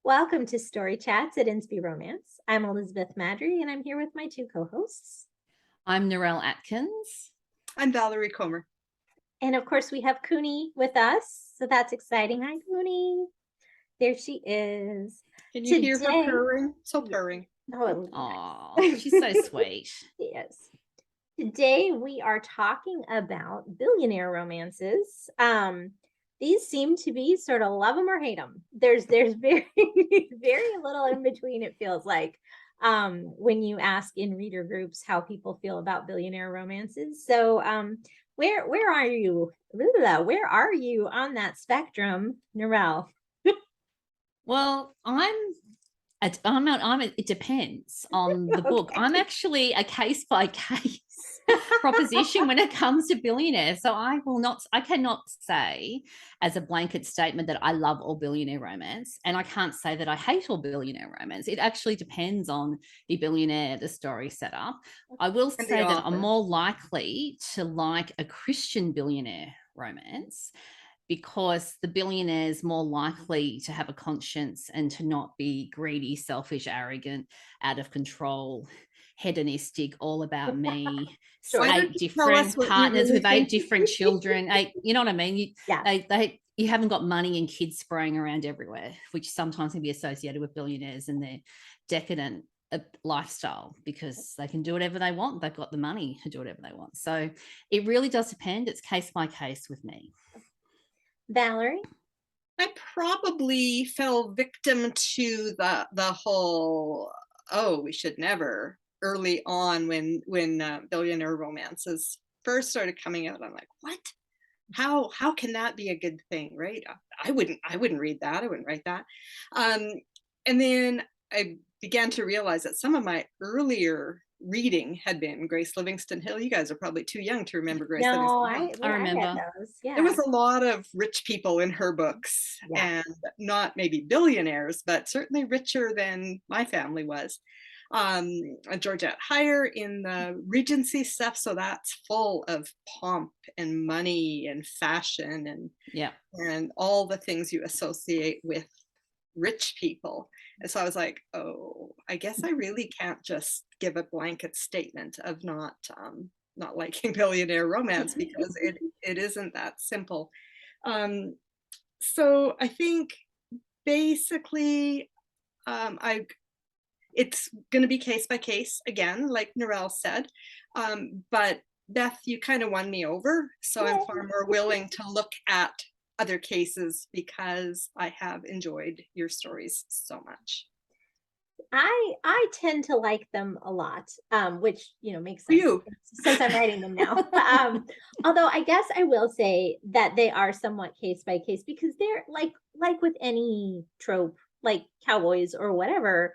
Welcome to Story Chats at Insby Romance. I'm Elizabeth Maddrey, and I'm here with my two co-hosts. I'm Narelle Atkins. I'm Valerie Comer. And of course, we have Cooney with us, so that's exciting. Hi, Cooney. There she is. Can you hear her purring? So purring. Oh, she's so sweet. She is. Today, we are talking about billionaire romances. These seem to be sort of love them or hate them. There's very, very little in between, it feels like, when you ask in reader groups how people feel about billionaire romances. So where are you? Where are you on that spectrum, Narelle? Well, it depends on the book. I'm actually a case by case proposition when it comes to billionaires. So I cannot say as a blanket statement that I love all billionaire romance, and I can't say that I hate all billionaire romance. It actually depends on the billionaire, the story setup. I will say that I'm more likely to like a Christian billionaire romance, because the billionaire is more likely to have a conscience and to not be greedy, selfish, arrogant, out of control, hedonistic, all about me. Sure. 8 different partners with 8 different children. You know what I mean? You haven't got money and kids spraying around everywhere, which sometimes can be associated with billionaires and their decadent lifestyle, because they can do whatever they want. They've got the money to do whatever they want. So it really does depend. It's case by case with me. Valerie? I probably fell victim to the whole, we should never, early on when billionaire romances first started coming out. I'm like, what? How can that be a good thing, right? I wouldn't read that. I wouldn't write that. And then I began to realize that some of my earlier reading had been Grace Livingston Hill. You guys are probably too young to remember Grace Livingston Hill. I remember those. Yeah. There was a lot of rich people in her books, and not maybe billionaires, but certainly richer than my family was. Georgette Heyer in the Regency stuff, so that's full of pomp and money and fashion and all the things you associate with rich people. And so I was like, I guess I really can't just give a blanket statement of not liking billionaire romance, because it isn't that simple. So I think basically it's going to be case by case again, like Narelle said. But Beth, you kind of won me over, so I'm far more willing to look at other cases because I have enjoyed your stories so much. I tend to like them a lot, which makes sense since I'm writing them now. Although I guess I will say that they are somewhat case by case, because they're like with any trope, like cowboys or whatever.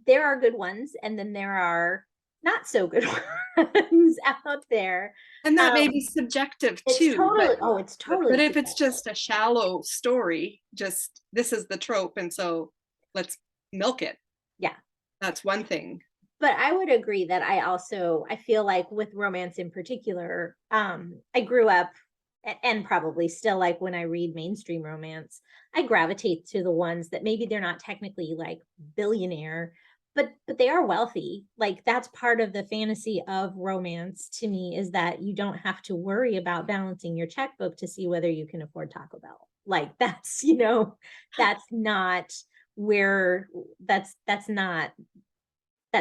There are good ones, and then there are not so good ones out there, and that may be subjective too. It's totally. But if it's just a shallow story, just this is the trope, and so let's milk it. Yeah, that's one thing. But I would agree that I feel like with romance in particular, I grew up, and probably still, like when I read mainstream romance, I gravitate to the ones that maybe they're not technically like billionaire, but they are wealthy. Like, that's part of the fantasy of romance to me, is that you don't have to worry about balancing your checkbook to see whether you can afford Taco Bell. Like, that's that's not where that's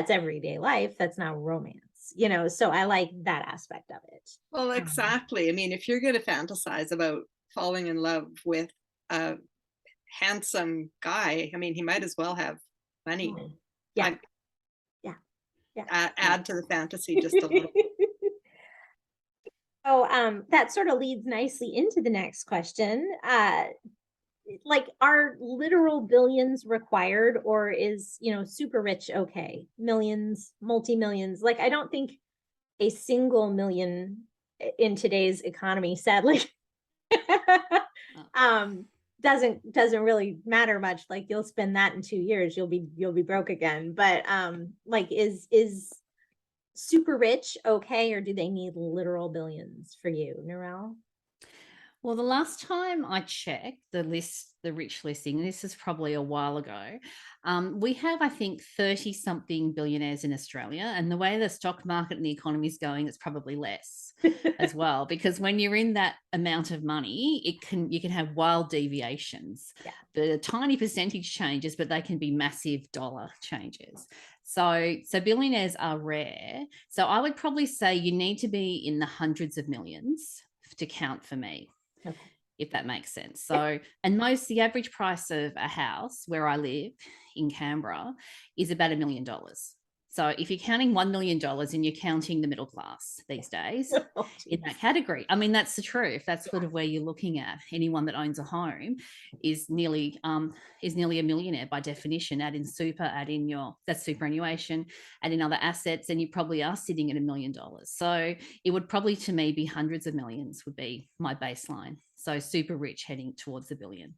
everyday life. That's not romance, so I like that aspect of it. Well, exactly. I mean, if you're going to fantasize about falling in love with a handsome guy, I mean, he might as well have money. Yeah. Add to the fantasy just a little. So that sort of leads nicely into the next question. Like, are literal billions required, or is super rich okay? Millions, multi-millions? Like, I don't think a single million in today's economy, sadly, doesn't really matter much. Like, you'll spend that in 2 years, you'll be broke again. But like, is super rich okay, or do they need literal billions for you, Narelle? Well, the last time I checked the list, the rich listing, this is probably a while ago, we have, I think, 30 something billionaires in Australia. And the way the stock market and the economy is going, it's probably less as well. Because when you're in that amount of money, you can have wild deviations. Yeah. The tiny percentage changes, but they can be massive dollar changes. So billionaires are rare. So I would probably say you need to be in the hundreds of millions to count for me. Okay. If that makes sense. So, and the average price of a house where I live in Canberra is about $1 million. So if you're counting $1 million and you're counting the middle class these days in that category, I mean, that's the truth. That's sort of where you're looking at. Anyone that owns a home is nearly a millionaire by definition. Add in super, add in that's superannuation, add in other assets, and you probably are sitting at $1 million. So it would probably, to me, be hundreds of millions would be my baseline. So super rich heading towards $1 billion.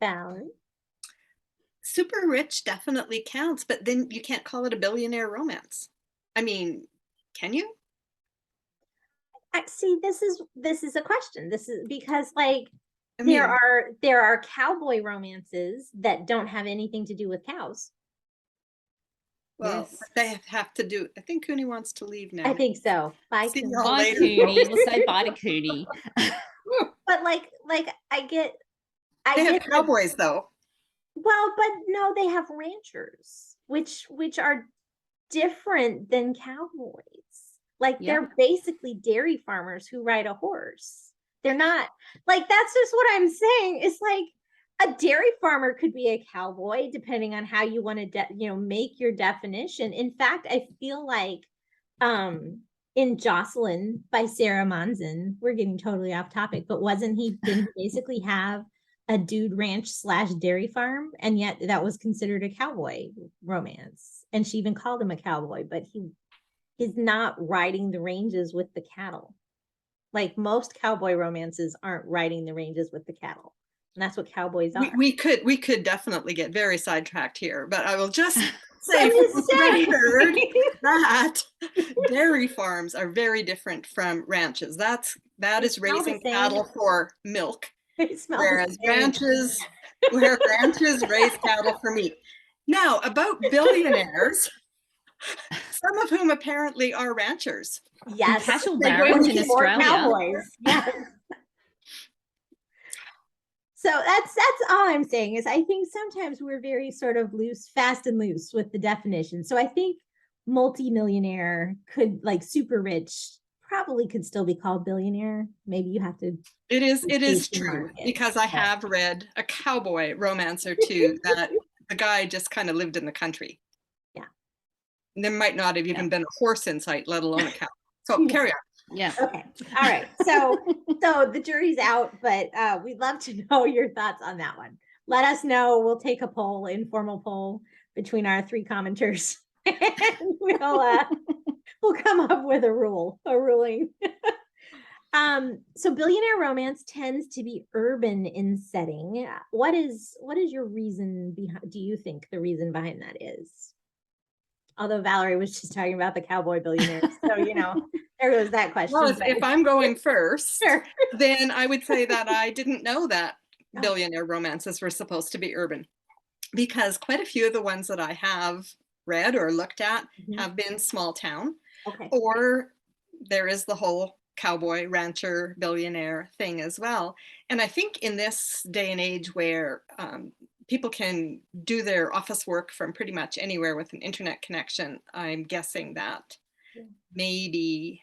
Valerie? Super rich definitely counts, but then you can't call it a billionaire romance. I mean, can you? See, this is a question. This is because, like, I mean, there are cowboy romances that don't have anything to do with cows. well, Yes. they have to do. I think Cooney wants to leave now. I think so. Bye, See Cooney. y'all Bye, later. Cooney. We'll say bye to Cooney. But like I get They have like, cowboys though. well, but no, they have ranchers, which are different than cowboys. Like, Yeah. they're basically dairy farmers who ride a horse. They're not, like, that's just what I'm saying. It's like a dairy farmer could be a cowboy depending on how you want to make your definition. In fact, I feel like in Jocelyn by Sarah Monson, we're getting totally off topic, but didn't he basically have a dude ranch / dairy farm, and yet that was considered a cowboy romance, and she even called him a cowboy, but he is not riding the ranges with the cattle. Like, most cowboy romances aren't riding the ranges with the cattle, and that's what cowboys are. We could definitely get very sidetracked here, but I will just say for the record that dairy farms are very different from ranches. That is raising cattle for milk, whereas ranches raise cattle for meat. Now, about billionaires, some of whom apparently are ranchers. Yes, cattle barons in Australia. Cowboys. Yes. So that's all I'm saying is I think sometimes we're very sort of fast and loose with the definition. So I think multi-millionaire could, like, super rich, probably could still be called billionaire. Maybe you have to. It is true, because I have read a cowboy romance or two that the guy just kind of lived in the country. Yeah. And there might not have even been a horse in sight, let alone a cow. So carry on. Yeah. Okay. All right. So the jury's out, but we'd love to know your thoughts on that one. Let us know. We'll take a poll, informal poll between our 3 commenters. And we'll come up with a ruling. So billionaire romance tends to be urban in setting. What is your reason behind? Do you think the reason behind that is? Although Valerie was just talking about the cowboy billionaires, so there goes that question. Well, if I'm going first, Sure. then I would say that I didn't know that billionaire romances were supposed to be urban, because quite a few of the ones that I have read or looked at have been small town. Okay. Or there is the whole cowboy, rancher, billionaire thing as well. And I think in this day and age where people can do their office work from pretty much anywhere with an internet connection, I'm guessing that maybe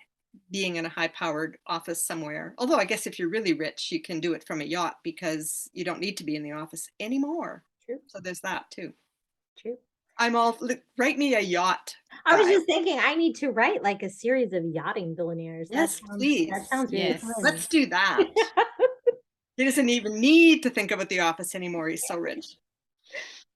being in a high-powered office somewhere, although I guess if you're really rich, you can do it from a yacht because you don't need to be in the office anymore. True. So there's that too. True. Write me a yacht. I was just thinking I need to write like a series of yachting billionaires. Yes, please. That sounds really fun. Let's do that. He doesn't even need to think about the office anymore. He's so rich.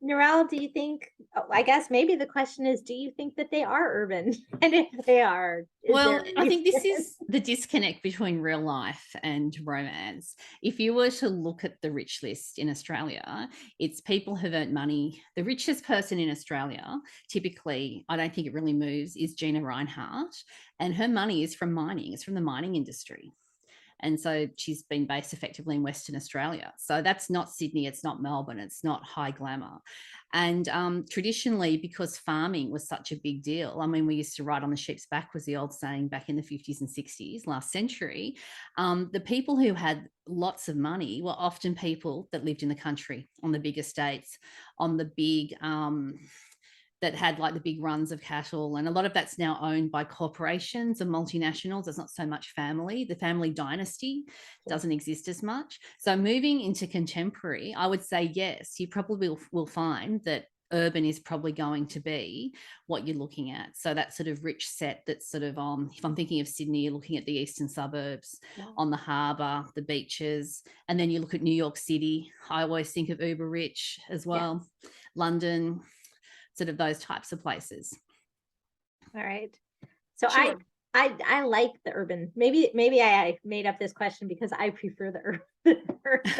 Narelle, do you think, I guess maybe the question is, do you think that they are urban? And if they are, well, I think this is the disconnect between real life and romance. If you were to look at the rich list in Australia, it's people who've earned money. The richest person in Australia, typically, I don't think it really moves, is Gina Rinehart. And her money is from mining. It's from the mining industry. And so she's been based effectively in Western Australia. So that's not Sydney, it's not Melbourne, it's not high glamour. And traditionally, because farming was such a big deal, I mean, we used to ride on the sheep's back was the old saying back in the 50s and 60s, last century. The people who had lots of money were often people that lived in the country on the big estates, on the big that had like the big runs of cattle. And a lot of that's now owned by corporations and multinationals. It's not so much family. The family dynasty doesn't exist as much. So moving into contemporary, I would say, yes, you probably will find that urban is probably going to be what you're looking at. So that sort of rich set that's sort of, if I'm thinking of Sydney, you're looking at the eastern suburbs, on the harbour, the beaches, and then you look at New York City. I always think of uber rich as well. London, sort of those types of places. All right. So Sure. I like the urban. Maybe I made up this question because I prefer the urban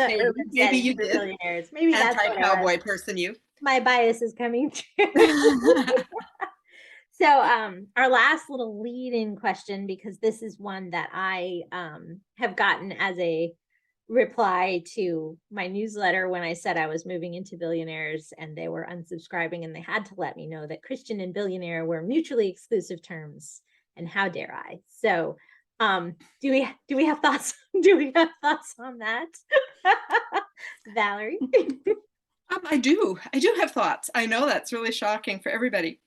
Maybe you for did. Billionaires. Maybe that's what Anti-cowboy person, you. my bias is coming through. So our last little lead-in question, because this is one that I have gotten as a reply to my newsletter when I said I was moving into Billionaires, and they were unsubscribing, and they had to let me know that Christian and Billionaire were mutually exclusive terms, and how dare I? So do we have thoughts? Do we have thoughts on that? Valerie? I do have thoughts. I know that's really shocking for everybody.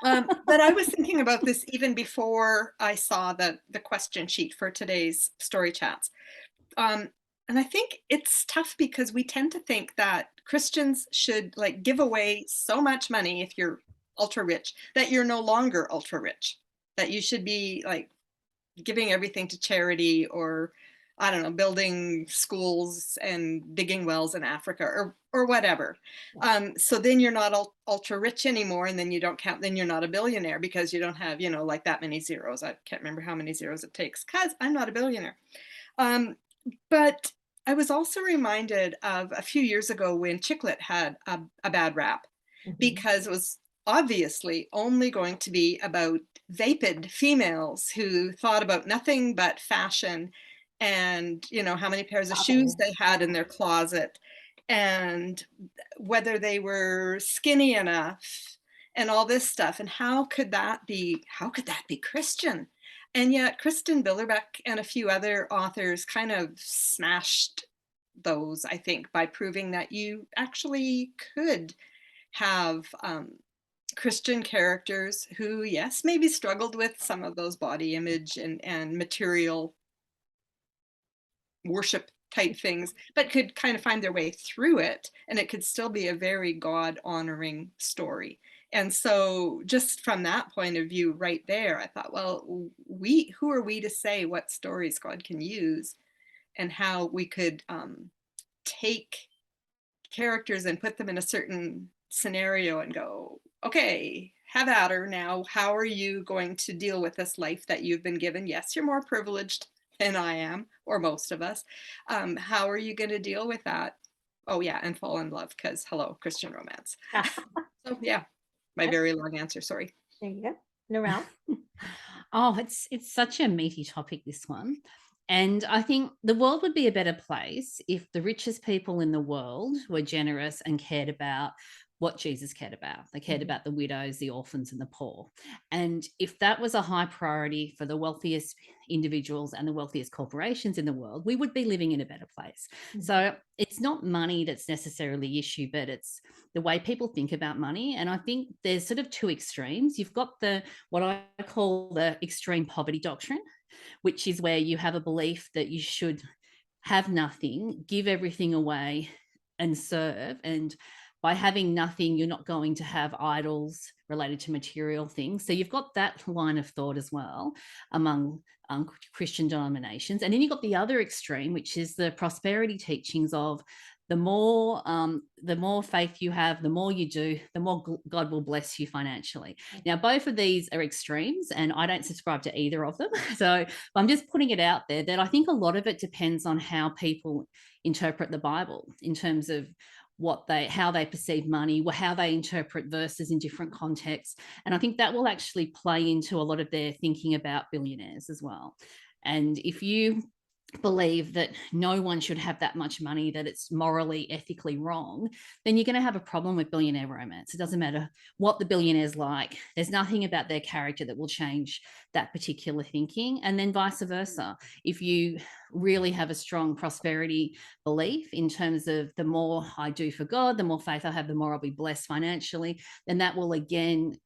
But I was thinking about this even before I saw the question sheet for today's story chats. And I think it's tough because we tend to think that Christians should like give away so much money if you're ultra rich that you're no longer ultra rich, that you should be like giving everything to charity, or I don't know, building schools and digging wells in Africa or whatever. So then you're not ultra rich anymore, and then you don't count, then you're not a billionaire because you don't have, like that many zeros. I can't remember how many zeros it takes because I'm not a billionaire. But I was also reminded of a few years ago when Chick-lit had a bad rap, because it was obviously only going to be about vapid females who thought about nothing but fashion and, how many pairs of shoes they had in their closet and whether they were skinny enough and all this stuff. And how could that be Christian? And yet Kristen Billerbeck and a few other authors kind of smashed those, I think, by proving that you actually could have Christian characters who, yes, maybe struggled with some of those body image and material worship type things, but could kind of find their way through it, and it could still be a very God-honoring story. And so just from that point of view right there, I thought, well, who are we to say what stories God can use and how we could take characters and put them in a certain scenario and go, okay, have at her now. How are you going to deal with this life that you've been given? Yes, you're more privileged than I am, or most of us. How are you going to deal with that? Oh yeah, and fall in love, because hello, Christian romance. So yeah, my very long answer, sorry. There you go. Narelle? Oh, it's such a meaty topic, this one. And I think the world would be a better place if the richest people in the world were generous and cared about what Jesus cared about. They cared about the widows, the orphans, and the poor. And if that was a high priority for the wealthiest individuals and the wealthiest corporations in the world, we would be living in a better place. So it's not money that's necessarily the issue, but it's the way people think about money. And I think there's sort of two extremes. You've got what I call the extreme poverty doctrine, which is where you have a belief that you should have nothing, give everything away and serve. And by having nothing, you're not going to have idols related to material things. So you've got that line of thought as well among Christian denominations. And then you've got the other extreme, which is the prosperity teachings of the more faith you have, the more you do, the more God will bless you financially. Now, both of these are extremes, and I don't subscribe to either of them. So I'm just putting it out there that I think a lot of it depends on how people interpret the Bible in terms of how they perceive money, how they interpret verses in different contexts. And I think that will actually play into a lot of their thinking about billionaires as well. And if you believe that no one should have that much money, that it's morally, ethically wrong, then you're going to have a problem with billionaire romance. It doesn't matter what the billionaire's like. There's nothing about their character that will change that particular thinking. And then vice versa. If you really have a strong prosperity belief in terms of the more I do for God, the more faith I have, the more I'll be blessed financially, then that will again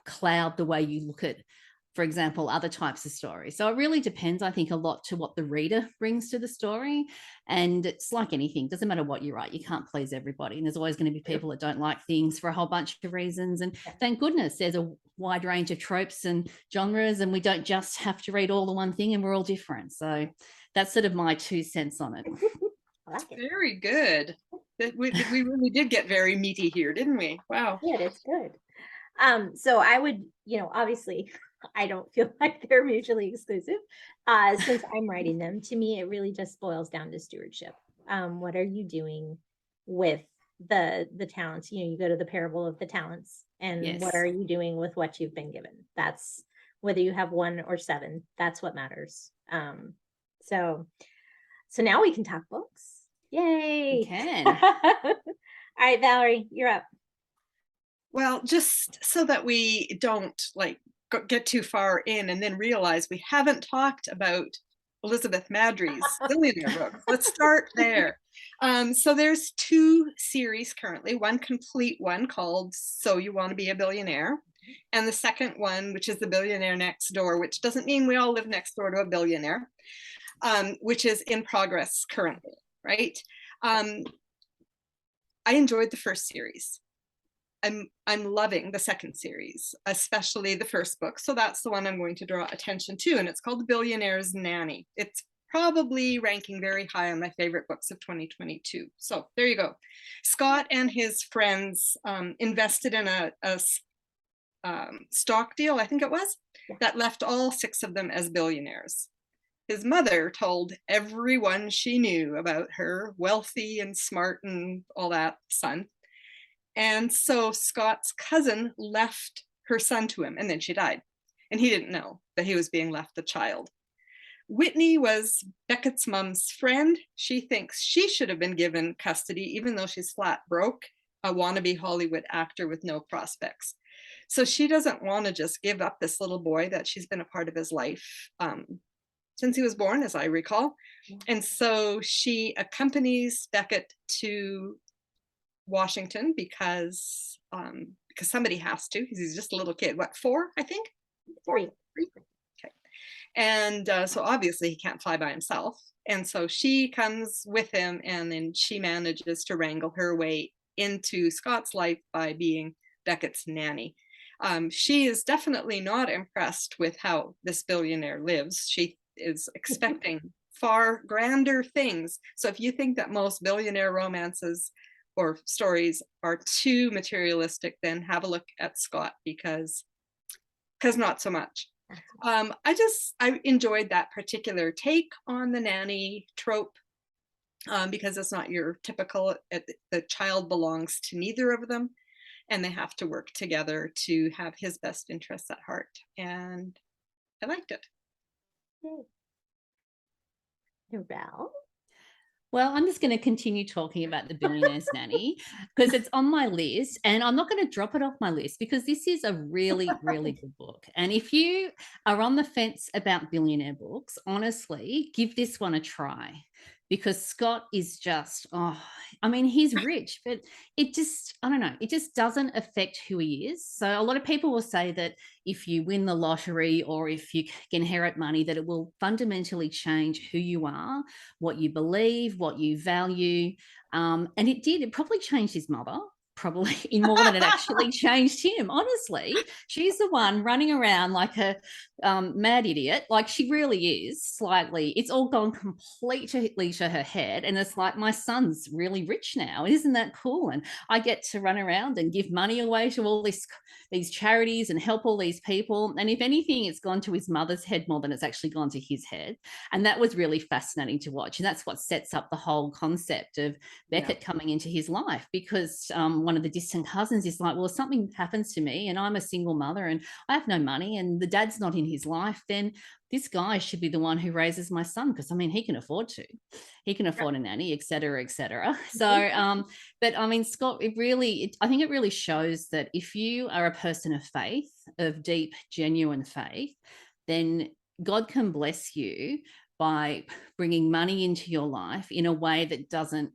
cloud the way you look at, for example, other types of stories. So it really depends, I think, a lot to what the reader brings to the story. And it's like anything, doesn't matter what you write, you can't please everybody. And there's always going to be people that don't like things for a whole bunch of reasons. And thank goodness there's a wide range of tropes and genres, and we don't just have to read all the one thing, and we're all different. So that's sort of my 2 cents on it. I like it. Very good. We really did get very meaty here, didn't we? Wow. Good, it's good. So I would, obviously I don't feel like they're mutually exclusive. Since I'm writing them, to me, it really just boils down to stewardship. What are you doing with the talents? You go to the parable of the talents, and what are you doing with what you've been given? That's whether you have 1 or 7, that's what matters. So now we can talk books. Yay. We can. All right, Valerie, you're up. Well, just so that we don't get too far in and then realize we haven't talked about Elizabeth Maddrey's Billionaire book. Let's start there. So there's 2 series currently, one complete one called So You Want to Be a Billionaire, and the second one, which is The Billionaire Next Door, which doesn't mean we all live next door to a billionaire, which is in progress currently, right? I enjoyed the first series. I'm loving the second series, especially the first book. So that's the one I'm going to draw attention to. And it's called The Billionaire's Nanny. It's probably ranking very high on my favorite books of 2022. So there you go. Scott and his friends invested in a stock deal, I think it was, that left all 6 of them as billionaires. His mother told everyone she knew about her wealthy and smart and all that son. And so Scott's cousin left her son to him, and then she died. And he didn't know that he was being left the child. Whitney was Beckett's mom's friend. She thinks she should have been given custody, even though she's flat broke, a wannabe Hollywood actor with no prospects. So she doesn't want to just give up this little boy that she's been a part of his life since he was born, as I recall. And so she accompanies Beckett to Washington because somebody has to, because he's just a little kid. What, 4, I think? 3. Okay. And so obviously he can't fly by himself. And so she comes with him, and then she manages to wrangle her way into Scott's life by being Beckett's nanny. She is definitely not impressed with how this billionaire lives. She is expecting far grander things. So if you think that most billionaire romances or stories are too materialistic, then have a look at Scott, because not so much. I enjoyed that particular take on the nanny trope, because it's not your typical, the child belongs to neither of them, and they have to work together to have his best interests at heart. And I liked it. Narelle? Well, I'm just going to continue talking about The Billionaire's Nanny, because it's on my list, and I'm not going to drop it off my list, because this is a really, really good book. And if you are on the fence about billionaire books, honestly, give this one a try, because Scott is just, he's rich, but it just, I don't know, it just doesn't affect who he is. So a lot of people will say that if you win the lottery or if you inherit money, that it will fundamentally change who you are, what you believe, what you value. And it did. It probably changed his mother, probably in more than it actually changed him. Honestly, she's the one running around like a mad idiot. Like she really is slightly. It's all gone completely to her head. And it's like, my son's really rich now. Isn't that cool? And I get to run around and give money away to all these charities and help all these people. And if anything, it's gone to his mother's head more than it's actually gone to his head. And that was really fascinating to watch. And that's what sets up the whole concept of Beckett coming into his life, because one of the distant cousins is like, well, if something happens to me and I'm a single mother and I have no money and the dad's not in his life, then this guy should be the one who raises my son, because I mean, he can afford to. He can afford a nanny, et cetera, et cetera. So, but I mean, Scott, I think it really shows that if you are a person of faith, of deep, genuine faith, then God can bless you by bringing money into your life in a way that doesn't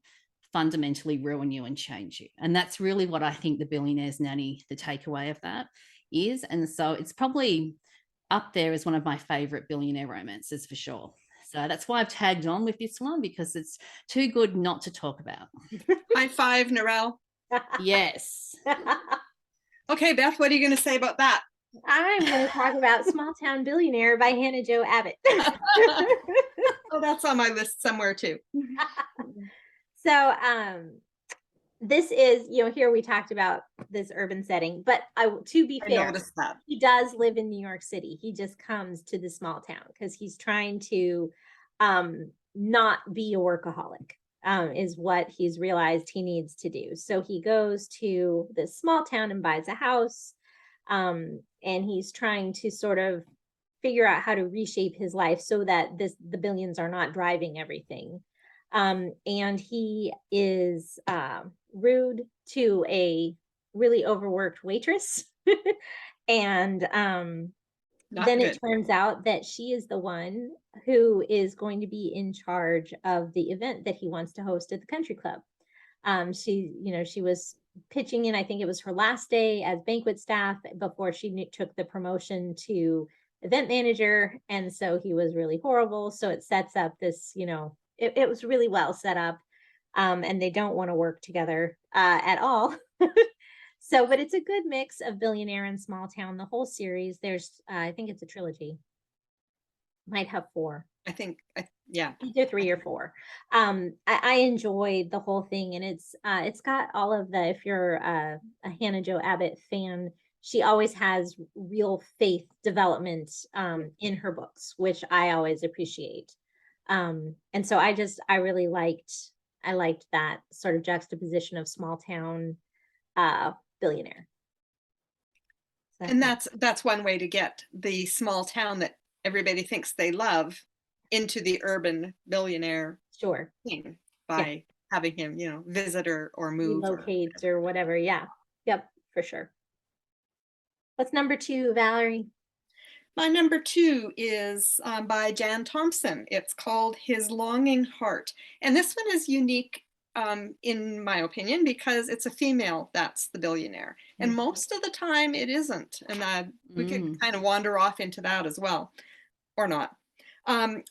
fundamentally ruin you and change you. And that's really what I think the Billionaire's Nanny, the takeaway of that is. And so it's probably up there as one of my favorite billionaire romances for sure. So that's why I've tagged on with this one, because it's too good not to talk about. High five, Narelle. Yes. Okay, Beth, what are you going to say about that? I'm going to talk about Small Town Billionaire by Hannah Jo Abbott. Oh, that's on my list somewhere too. So this is, here we talked about this urban setting, but to be fair, noticed that. He does live in New York City. He just comes to the small town because he's trying to not be a workaholic, is what he's realized he needs to do. So he goes to this small town and buys a house, and he's trying to sort of figure out how to reshape his life so that the billions are not driving everything. And he is rude to a really overworked waitress. And then it turns out that she is the one who is going to be in charge of the event that he wants to host at the country club. She was pitching in, I think it was her last day as banquet staff before she took the promotion to event manager. And so he was really horrible. So it sets up this, it was really well set up, and they don't want to work together at all. So, but it's a good mix of Billionaire and Small Town. The whole series, there's, I think it's a trilogy. Might have 4. I think, yeah, either 3 or 4. I enjoyed the whole thing, and it's got all of the. If you're a Hannah Jo Abbott fan, she always has real faith development in her books, which I always appreciate. And so I really liked that sort of juxtaposition of small town billionaire. So, and that's one way to get the small town that everybody thinks they love into the urban billionaire sure thing by having him, visit or move, relocate or whatever. Yeah. Yep, for sure. What's number 2, Valerie? My number 2 is by Jan Thompson. It's called His Longing Heart. And this one is unique, in my opinion, because it's a female that's the billionaire. And most of the time it isn't. And we could kind of wander off into that as well, or not. Her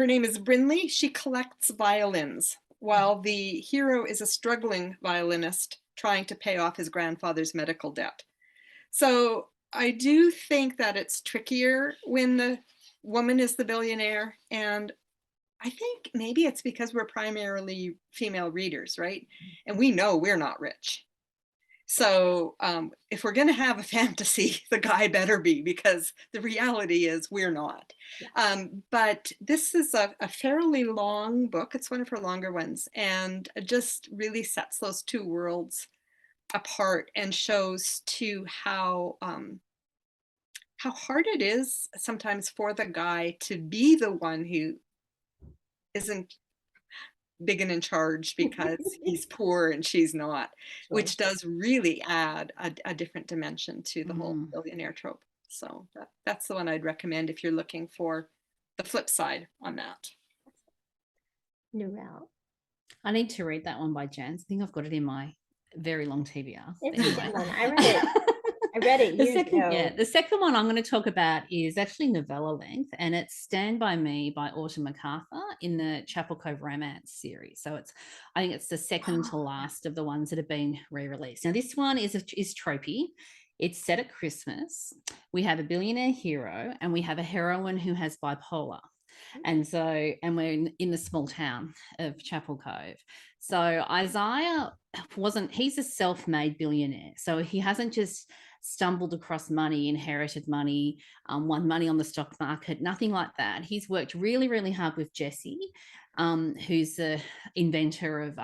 name is Brinley. She collects violins, while the hero is a struggling violinist trying to pay off his grandfather's medical debt. So I do think that it's trickier when the woman is the billionaire, and I think maybe it's because we're primarily female readers, right? And we know we're not rich. So if we're going to have a fantasy, the guy better be, because the reality is we're not. But this is a fairly long book. It's one of her longer ones, and it just really sets those two worlds apart and shows too how hard it is sometimes for the guy to be the one who isn't big and in charge because he's poor and she's not, which does really add a different dimension to the whole billionaire trope. So that's the one I'd recommend if you're looking for the flip side on that. Narelle. I need to read that one by Jan. I think I've got it in my very long TBR. It's a good one. I read it. I read it years ago. Yeah, the second one I'm going to talk about is actually novella length, and it's Stand By Me by Autumn Macarthur in the Chapel Cove Romance series. So I think it's the second to last of the ones that have been re-released. Now this one is tropey. It's set at Christmas. We have a billionaire hero and we have a heroine who has bipolar. And we're in the small town of Chapel Cove. So Isaiah he's a self-made billionaire. So he hasn't just stumbled across money, inherited money, won money on the stock market, nothing like that. He's worked really, really hard with Jessie, who's the inventor of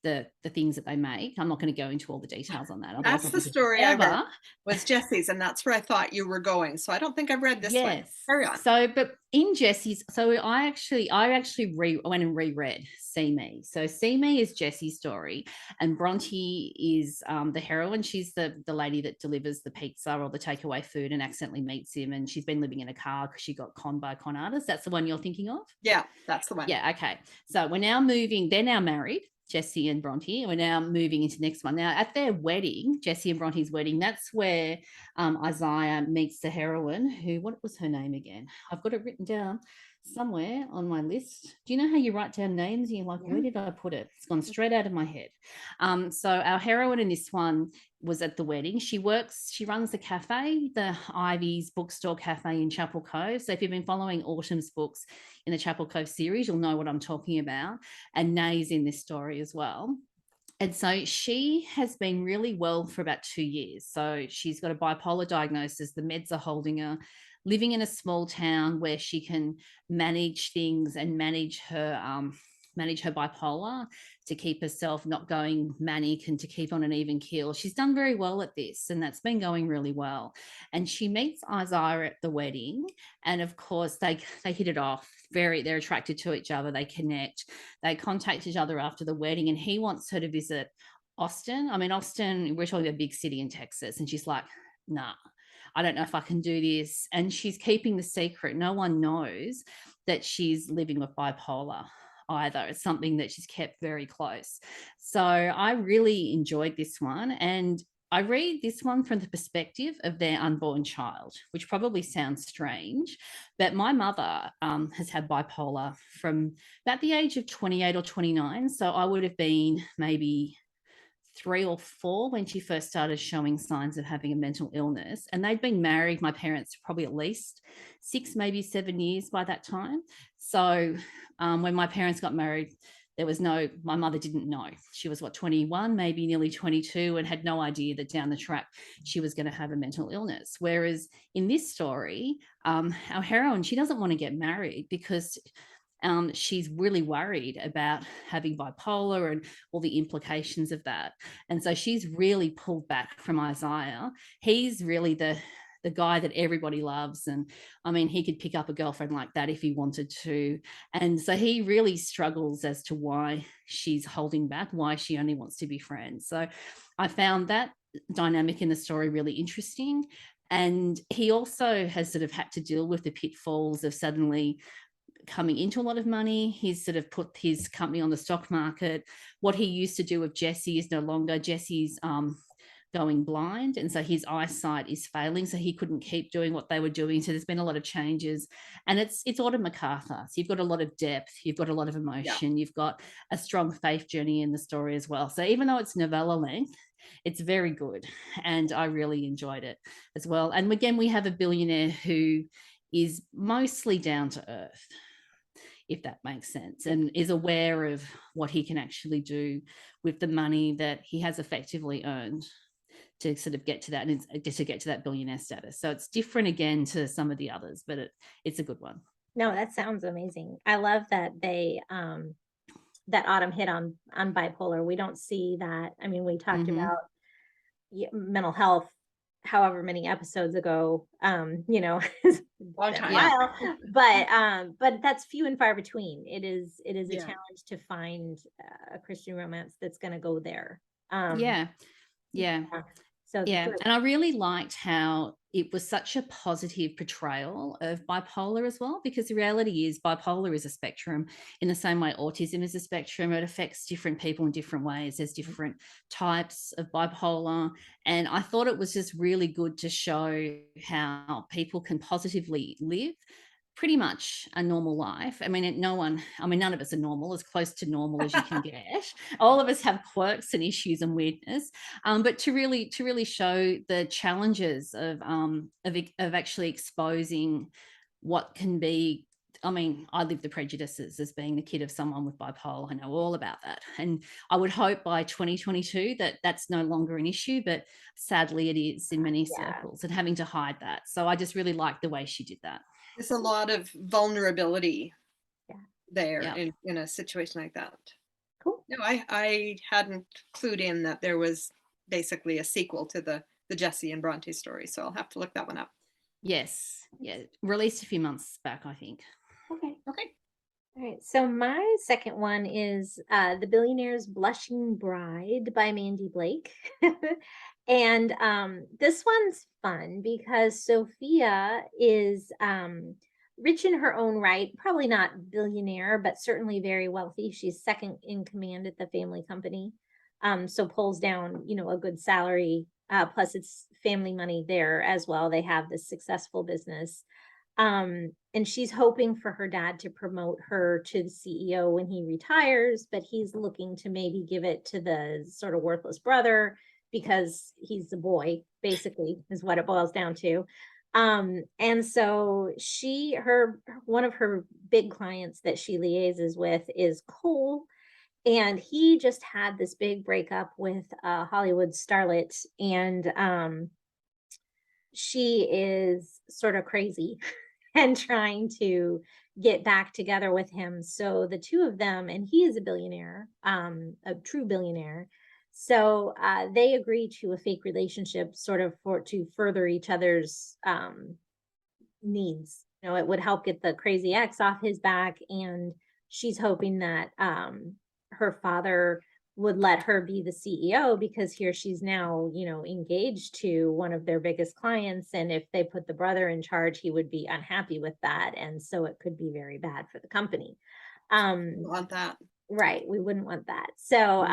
the things that they make. I'm not going to go into all the details on that. That's the story I read, was Jesse's, and that's where I thought you were going. So I don't think I've read this one. Carry on. So, but in Jesse's, so I actually went and reread See Me. So See Me is Jesse's story, and Bronte is the heroine. She's the lady that delivers the pizza or the takeaway food and accidentally meets him, and she's been living in a car because she got conned by a con artist. That's the one you're thinking of? Yeah, that's the one. Yeah, okay. So we're now moving. They're now married, Jesse and Bronte. We're now moving into the next one. Now, at their wedding, Jesse and Bronte's wedding, that's where Isaiah meets the heroine, who, what was her name again? I've got it written down somewhere on my list. Do you know how you write down names and you're like, where did I put it? It's gone straight out of my head. So our heroine in this one was at the wedding. She runs the cafe, the Ivy's bookstore cafe in Chapel Cove. So if you've been following Autumn's books in the Chapel Cove series, you'll know what I'm talking about. And Nay's in this story as well. And so she has been really well for about 2 years. So she's got a bipolar diagnosis. The meds are holding her, living in a small town where she can manage things and manage her bipolar to keep herself not going manic and to keep on an even keel. She's done very well at this, and that's been going really well. And she meets Isaiah at the wedding, and of course they hit it off. They're attracted to each other. They connect. They contact each other after the wedding, and he wants her to visit Austin. I mean, Austin, we're talking about a big city in Texas, and she's like, nah, I don't know if I can do this. And she's keeping the secret. No one knows that she's living with bipolar either. It's something that she's kept very close. So I really enjoyed this one. And I read this one from the perspective of their unborn child, which probably sounds strange, but my mother has had bipolar from about the age of 28 or 29. So I would have been maybe 3 or 4 when she first started showing signs of having a mental illness. And they'd been married, my parents, probably at least 6, maybe 7 years by that time. So when my parents got married, my mother didn't know. She was 21, maybe nearly 22, and had no idea that down the track she was going to have a mental illness. Whereas in this story, our heroine, she doesn't want to get married because she's really worried about having bipolar and all the implications of that. And so she's really pulled back from Isaiah. He's really the guy that everybody loves. And I mean, he could pick up a girlfriend like that if he wanted to. And so he really struggles as to why she's holding back, why she only wants to be friends. So I found that dynamic in the story really interesting. And he also has sort of had to deal with the pitfalls of suddenly coming into a lot of money. He's sort of put his company on the stock market. What he used to do with Jesse is no longer. Jesse's going blind, and so his eyesight is failing, so he couldn't keep doing what they were doing. So there's been a lot of changes, and it's Autumn Macarthur. So you've got a lot of depth, you've got a lot of emotion, you've got a strong faith journey in the story as well. So even though it's novella length, it's very good, and I really enjoyed it as well. And again, we have a billionaire who is mostly down to earth, if that makes sense, and is aware of what he can actually do with the money that he has effectively earned to sort of get to that, and to get to that billionaire status. So it's different again to some of the others, but it's a good one. No, that sounds amazing. I love that they that Autumn hit on bipolar. We don't see that. I mean, we talked about mental health however many episodes ago, long time. But that's few and far between. It is a challenge to find a Christian romance that's going to go there. So and I really liked how it was such a positive portrayal of bipolar as well, because the reality is bipolar is a spectrum in the same way autism is a spectrum. It affects different people in different ways. There's different types of bipolar. And I thought it was just really good to show how people can positively live pretty much a normal life. I mean, none of us are normal, as close to normal as you can get. All of us have quirks and issues and weirdness, but to really show the challenges of actually exposing what can be. I mean, I live the prejudices as being the kid of someone with bipolar. I know all about that. And I would hope by 2022 that that's no longer an issue, but sadly it is in many circles, and having to hide that. So I just really like the way she did that. There's a lot of vulnerability there in a situation like that. Cool. No, I hadn't clued in that there was basically a sequel to the Jesse and Bronte story, so I'll have to look that one up. Yes. Yeah. Released a few months back, I think. Okay. Okay. All right. So my second one is The Billionaire's Blushing Bride by Mandi Blake. And this one's fun because Sophia is rich in her own right, probably not billionaire, but certainly very wealthy. She's second in command at the family company. So pulls down, a good salary. Plus it's family money there as well. They have this successful business. And she's hoping for her dad to promote her to the CEO when he retires, but he's looking to maybe give it to the sort of worthless brother because he's the boy, basically, is what it boils down to. And so one of her big clients that she liaises with is Cole. And he just had this big breakup with a Hollywood starlet, and she is sort of crazy and trying to get back together with him. So the two of them, and he is a billionaire, a true billionaire. So they agree to a fake relationship sort of to further each other's needs. It would help get the crazy ex off his back. And she's hoping that her father would let her be the CEO because here she's now, engaged to one of their biggest clients. And if they put the brother in charge, he would be unhappy with that. And so it could be very bad for the company. Want that. Right. We wouldn't want that. So,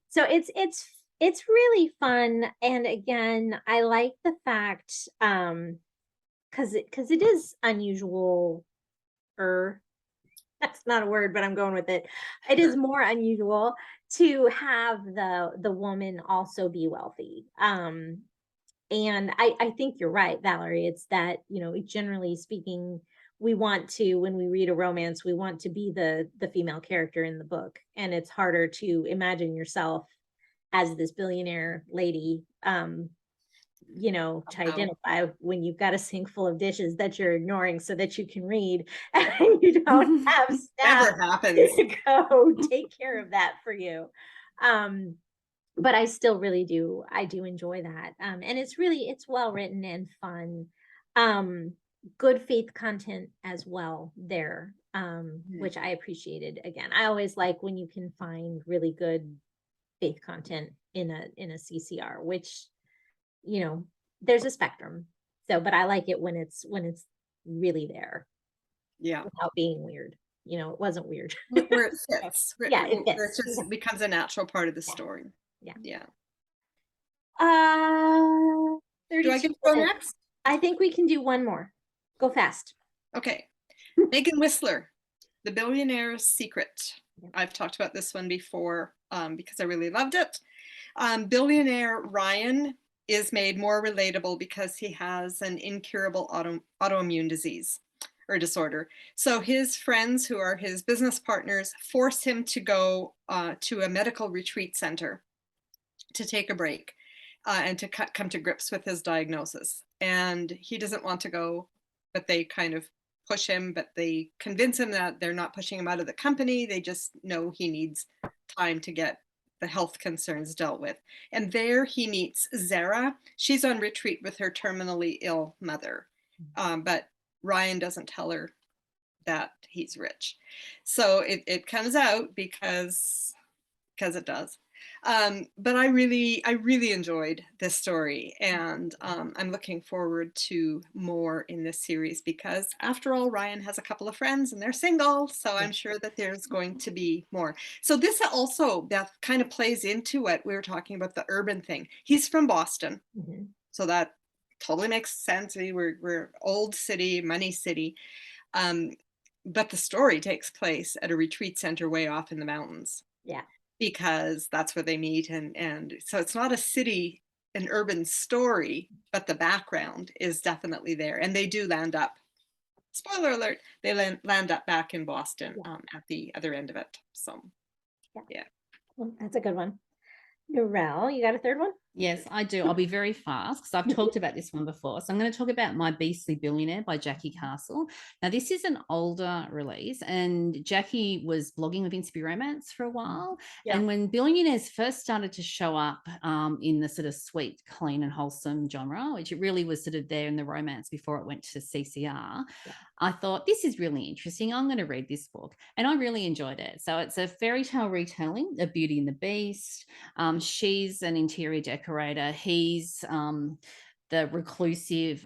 so it's really fun. And again, I like the fact, because it is unusual, that's not a word, but I'm going with it. It is more unusual to have the woman also be wealthy. And I think you're right, Valerie. It's that, generally speaking, we want to, when we read a romance, we want to be the female character in the book. And it's harder to imagine yourself as this billionaire lady, to identify when you've got a sink full of dishes that you're ignoring so that you can read and you don't have staff Never happens. to go take care of that for you. But I still really do. I do enjoy that. And it's well written and fun. Good faith content as well there, which I appreciated. Again, I always like when you can find really good faith content in a CCR, which, there's a spectrum. So, but I like it when it's really there. Yeah. Without being weird. It wasn't weird. Where it fits. Yeah, it Where fits. it just becomes a natural part of the Yeah. story. Yeah. Yeah. 32 Do I get to go minutes. next? I think we can do one more. Go fast. Okay. Meghann Whistler, The Billionaire's Secret. Yep. I've talked about this one before because I really loved it. Billionaire Ryan is made more relatable because he has an incurable autoimmune disease or disorder. So his friends, who are his business partners, force him to go to a medical retreat center to take a break and to come to grips with his diagnosis. And he doesn't want to go, but they kind of push him, but they convince him that they're not pushing him out of the company. They just know he needs time to get the health concerns dealt with. And there he meets Zara. She's on retreat with her terminally ill mother. But Ryan doesn't tell her that he's rich. So it comes out because it does. But I really enjoyed this story, and I'm looking forward to more in this series because, after all, Ryan has a couple of friends and they're single, so I'm sure that there's going to be more. So this also, Beth, kind of plays into what we were talking about, the urban thing. He's from Boston, so that totally makes sense. We're old city, money city, but the story takes place at a retreat center way off in the mountains. Yeah. Because that's where they meet, and so it's not a city, an urban story, but the background is definitely there, and they do land up, spoiler alert, they land up back in Boston at the other end of it. So yeah. Well, that's a good one. Narelle, you got a third one? Yes, I do. I'll be very fast because I've talked about this one before. So I'm going to talk about My Beastly Billionaire by Jackie Castle. Now, this is an older release, and Jackie was blogging with Inspy Romance for a while. Yeah. And when billionaires first started to show up in the sort of sweet, clean, and wholesome genre, which it really was sort of there in the romance before it went to CCR, I thought, this is really interesting. I'm going to read this book. And I really enjoyed it. So it's a fairy tale retelling of Beauty and the Beast. She's an interior decorator. He's the reclusive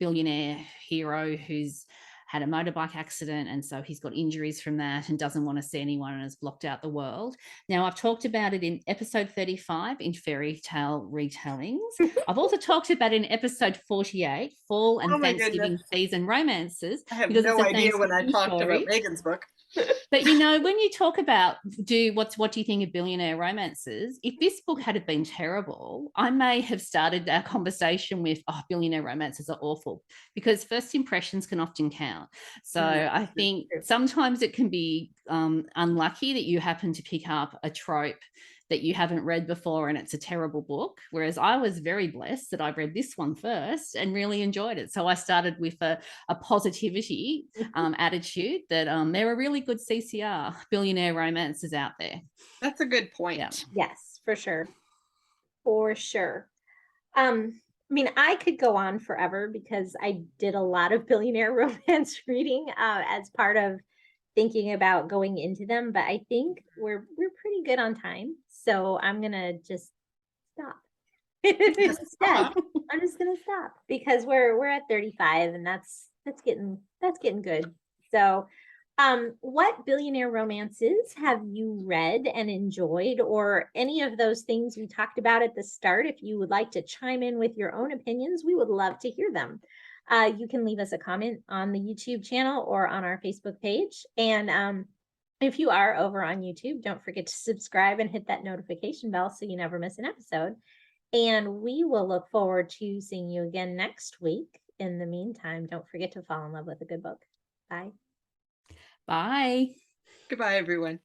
billionaire hero who's had a motorbike accident, and so he's got injuries from that and doesn't want to see anyone and has blocked out the world. Now, I've talked about it in episode 35 in fairy tale retellings. I've also talked about it in episode 48, fall and Thanksgiving season romances. I have no idea when I talked about Meghann's book. But when you talk about what do you think of billionaire romances, if this book had been terrible, I may have started our conversation with, billionaire romances are awful, because first impressions can often count. So I think sometimes it can be unlucky that you happen to pick up a trope that you haven't read before and it's a terrible book, whereas I was very blessed that I read this one first and really enjoyed it. So I started with a positivity attitude that there are really good CCR billionaire romances out there. That's a good point. Yeah. Yes, for sure. For sure. I mean, I could go on forever because I did a lot of billionaire romance reading as part of thinking about going into them, but I think we're pretty good on time. So I'm gonna just stop. Instead, I'm just gonna stop because we're at 35 and that's getting good. So what billionaire romances have you read and enjoyed, or any of those things we talked about at the start? If you would like to chime in with your own opinions, we would love to hear them. You can leave us a comment on the YouTube channel or on our Facebook page. And if you are over on YouTube, don't forget to subscribe and hit that notification bell so you never miss an episode. And we will look forward to seeing you again next week. In the meantime, don't forget to fall in love with a good book. Bye. Bye. Goodbye, everyone.